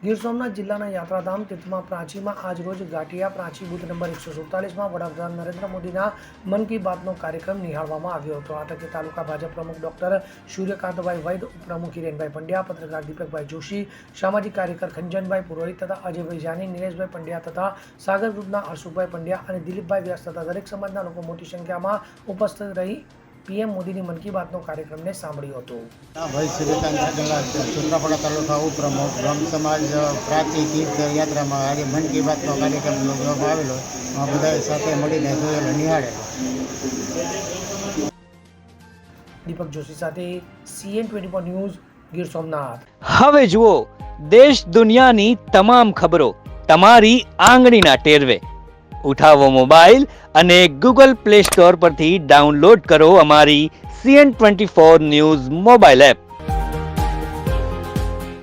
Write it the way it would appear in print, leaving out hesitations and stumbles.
ગીર સોમનાથ જિલ્લાના યાત્રાધામ તીર્થમાં પ્રાચીમાં આજ રોજ ગાંઠિયા પ્રાચી બુથ નંબર 147માં વડાપ્રધાન નરેન્દ્ર મોદીના મન કી બાતનો કાર્યક્રમ નિહાળવામાં આવ્યો હતો। આ તકે તાલુકા ભાજપ પ્રમુખ ડોક્ટર સૂર્યકાંતભાઈ વૈદ, ઉપપ્રમુખ હિરેનભાઈ પંડ્યા, પત્રકાર દીપકભાઈ જોશી, સામાજિક કાર્યકર ખંજનભાઈ પુરોહિત તથા અજયભાઈ જાની, નિલેશભાઈ પંડ્યા તથા સાગર ગ્રુપના હર્ષુભાઈ પંડ્યા અને દિલીપભાઈ વ્યાસ તથા દરેક સમાજના લોકો મોટી સંખ્યામાં ઉપસ્થિત રહી પીએમ મોદીની મન કી બાતનો કાર્યક્રમને સાંભળ્યો હતો। ભાઈ સૂર્યકાંત સાગલા, સુત્રાપાડા તાલુકા ઉપપ્રમુખ, બ્રહ્મ સમાજ પ્રાચી તીર્થ યાત્રામાં આજે મન કી બાતનો કાર્યક્રમ યોજવામાં આવેલો। બધાએ સાથે મળીને જોયેલો, નિહાળેલો। દીપક જોશી સાથે CN24 ન્યૂઝ, ગીર સોમનાથ। હવે જુઓ દેશ દુનિયાની તમામ ખબરો તમારી આંગળીના ટેરવે। ઉઠાવો મોબાઈલ અને ગૂગલ પ્લે સ્ટોર પરથી ડાઉનલોડ કરો અમારી CN24 ન્યૂઝ મોબાઈલ એપ।